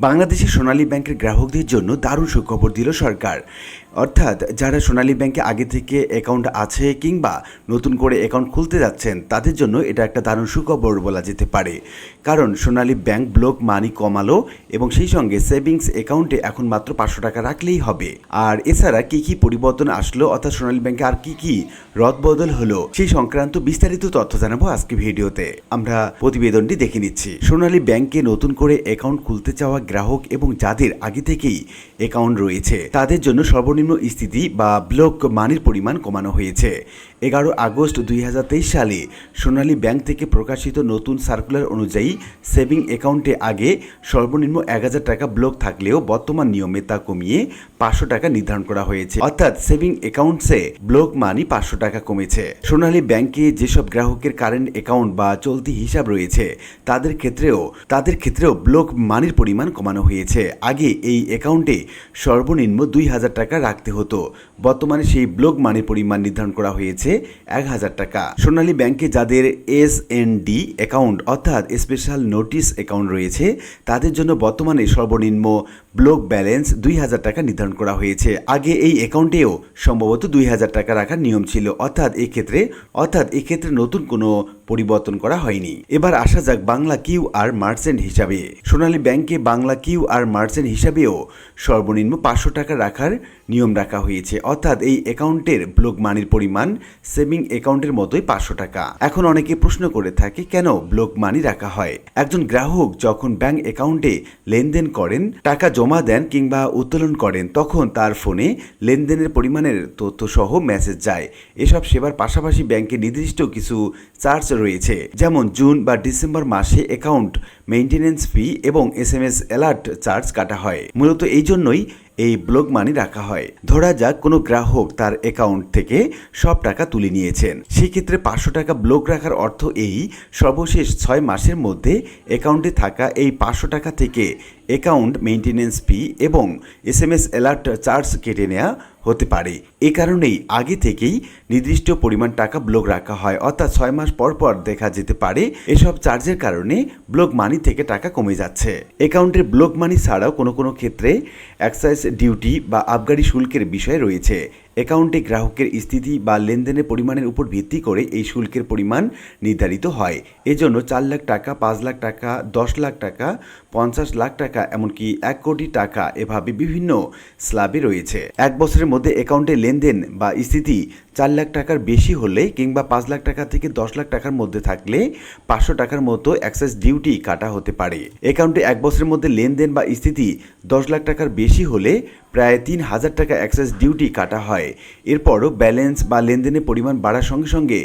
বাংলাদেশের সোনালী ব্যাংকের গ্রাহকদের জন্য দারুণ সুখবর দিল সরকার। অর্থাৎ যারা সোনালী ব্যাংকে আগে থেকে অ্যাকাউন্ট আছে কিংবা নতুন করে অ্যাকাউন্ট খুলতে যাচ্ছেন তাদের জন্য এটা একটা দারুণ সুখবর বলা যেতে পারে। কারণ সোনালী ব্যাংক ব্লক মানি কমালো এবং সেই সঙ্গে সেভিংস অ্যাকাউন্টে এখন মাত্র 500 টাকা রাখলেই হবে। আর এছাড়া কি কি পরিবর্তন আসলো, অর্থাৎ সোনালী ব্যাংকে আর কি কি রদবদল হলো সেই সংক্রান্ত বিস্তারিত তথ্য জানাবো আজকে ভিডিওতে। আমরা প্রতিবেদনটি দেখে নিচ্ছি। সোনালী ব্যাংকে নতুন করে অ্যাকাউন্ট খুলতে চাওয়া গ্রাহক এবং যাদের আগে থেকেই অ্যাকাউন্ট রয়েছে তাদের জন্য সর্বনিম্ন স্থিতি বা ব্লক মানির পরিমাণ কমানো হয়েছে। 11 আগস্ট 2023 সালে সোনালী ব্যাংক থেকে প্রকাশিত নতুন সার্কুলার অনুযায়ী সেভিং অ্যাকাউন্টে আগে সর্বনিম্ন 1000 টাকা ব্লক থাকলেও বর্তমান নিয়মে তা কমিয়ে 500 টাকা নির্ধারণ করা হয়েছে। অর্থাৎ সেভিং অ্যাকাউন্টসে ব্লক মানি 500 টাকা কমেছে। সোনালী ব্যাংকে যেসব গ্রাহকের কারেন্ট অ্যাকাউন্ট বা চলতি হিসাব রয়েছে তাদের ক্ষেত্রেও ব্লক মানির পরিমাণ কমানো হয়েছে। আগে এই অ্যাকাউন্টে সর্বনিম্ন 2000 টাকা রাখতে হতো, বর্তমানে সেই ব্লক মানির পরিমাণ নির্ধারণ করা হয়েছে 1000 টাকা। সোনালী ব্যাংকে যাদের SND অ্যাকাউন্ট অর্থাৎ স্পেশাল নোটিস অ্যাকাউন্ট রয়েছে তাদের জন্য বর্তমানে সর্বনিম্ন ব্লক ব্যালেন্স 2000 টাকা নির্ধারণ করা হয়েছে। আগে এই অ্যাকাউন্টেও সম্ভবত 2000 টাকা রাখার নিয়ম ছিল, অর্থাৎ এক্ষেত্রে নতুন কোনো পরিবর্তন করা হয়নি। এবার আসা যাক বাংলা QR মার্চেন্ট হিসাবে। সোনালী ব্যাংকে বাংলা QR মার্চেন্ট হিসাবেও সর্বনিম্ন 500 টাকা রাখার নিয়ম রাখা হয়েছে। অর্থাৎ এই অ্যাকাউন্টের ব্লক মানির পরিমাণ সেভিং অ্যাকাউন্টের মতোই 500 টাকা। এখন অনেকে প্রশ্ন করে থাকে কেন ব্লক মানি রাখা হয়। একজন গ্রাহক যখন ব্যাংক অ্যাকাউন্টে লেনদেন করেন, টাকা জমা দেন কিংবা উত্তোলন করেন, তখন তার ফোনে লেনদেনের পরিমাণের তথ্য সহ মেসেজ যায়। এসব সেবার পাশাপাশি ব্যাংকে নির্দিষ্ট কিছু চার্জ রয়েছে, যেমন জুন বা ডিসেম্বর মাসে অ্যাকাউন্ট মেইনটেনেন্স ফি এবং SMS অ্যালার্ট চার্জ কাটা হয়। মূলত এই জন্যই এই ব্লক মানি রাখা হয়। ধরা যাক কোনো গ্রাহক তার অ্যাকাউন্ট থেকে সব টাকা তুলে নিয়েছেন, সেক্ষেত্রে 500 টাকা ব্লক রাখার অর্থ এই সর্বশেষ 6 মাসের মধ্যে অ্যাকাউন্টে থাকা এই 500 টাকা থেকে অ্যাকাউন্ট মেইনটেনেন্স ফি এবং SMS অ্যালার্ট চার্জ কেটে নেওয়া হতে পারে। এ কারণেই আগে থেকেই নির্দিষ্ট পরিমাণ টাকা ব্লক রাখা হয়, অর্থাৎ 6 মাস পর পর দেখা যেতে পারে এসব চার্জের কারণে ব্লক মানি থেকে টাকা কমে যাচ্ছে। অ্যাকাউন্টের ব্লক মানি ছাড়াও কোনো ক্ষেত্রে এক্সাইজ ডিউটি বা আবগারি শুল্কের বিষয় রয়েছে। অ্যাকাউন্টে গ্রাহকের স্থিতি বা লেনদেনের পরিমাণের উপর ভিত্তি করে এই শুল্কের পরিমাণ নির্ধারিত হয়। এজন্য 4 লাখ টাকা, 5 লাখ টাকা, 10 লাখ টাকা, 50 লাখ টাকা, এমনকি 1 কোটি টাকা এভাবে বিভিন্ন স্ল্যাবে রয়েছে। এক বছরের মধ্যে অ্যাকাউন্টে লেনদেন বা স্থিতি 4 লাখ টাকার বেশি হলে কিংবা 5 লাখ টাকা থেকে 10 লাখ টাকার মধ্যে থাকলে 500 টাকার মতো এক্সাইজ ডিউটি কাটা হতে পারে। অ্যাকাউন্টে এক বছরের মধ্যে লেনদেন বা স্থিতি 10 লাখ টাকার বেশি হলে প্রায় 3000 টাকা এক্সাইজ ডিউটি কাটা হয়। এরপরও ব্যালেন্স বা লেনদেনের পরিমাণ বাড়ার সঙ্গে সঙ্গে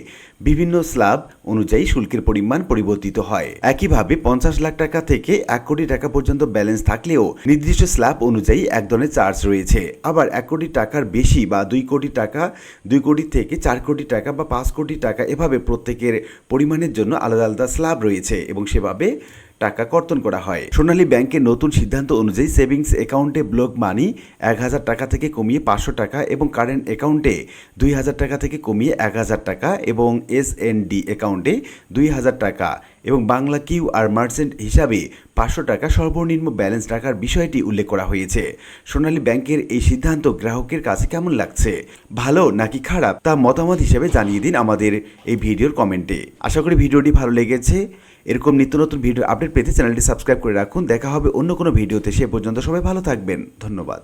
বিভিন্ন স্ল্যাব অনুযায়ী শুল্কের পরিমাণ পরিবর্তিত হয়। একইভাবে 50 লাখ টাকা থেকে 1 কোটি টাকা পর্যন্ত ব্যালেন্স থাকলেও নির্দিষ্ট স্ল্যাব অনুযায়ী এক ধরনের চার্জ রয়েছে। আবার 1 কোটি টাকার বেশি বা 2 কোটি টাকা, 2 কোটি থেকে 4 কোটি টাকা বা 5 কোটি টাকা, এভাবে প্রত্যেকের পরিমাণের জন্য আলাদা আলাদা স্ল্যাব রয়েছে এবং সেভাবে টাকা কর্তন করা হয়। সোনালী ব্যাংকের নতুন সিদ্ধান্ত অনুযায়ী সেভিংস অ্যাকাউন্টে ব্লক মানি 1000 টাকা থেকে কমিয়ে 500 টাকা এবং কারেন্ট অ্যাকাউন্টে 2000 টাকা থেকে কমিয়ে 1000 টাকা এবং SND অ্যাকাউন্টে 2000 টাকা এবং বাংলা QR মার্চেন্ট হিসাবে 500 টাকা সর্বনিম্ন ব্যালেন্স রাখার বিষয়টি উল্লেখ করা হয়েছে। সোনালী ব্যাংকের এই সিদ্ধান্ত গ্রাহকের কাছে কেমন লাগছে, ভালো নাকি খারাপ, তা মতামত হিসেবে জানিয়ে দিন আমাদের এই ভিডিওর কমেন্টে। আশা করি ভিডিওটি ভালো লেগেছে। এরকম নিত্য নতুন ভিডিও আপডেট পেতে চ্যানেলটি সাবস্ক্রাইব করে রাখুন। দেখা হবে অন্য কোনো ভিডিওতে। সে পর্যন্ত সবাই ভালো থাকবেন। ধন্যবাদ।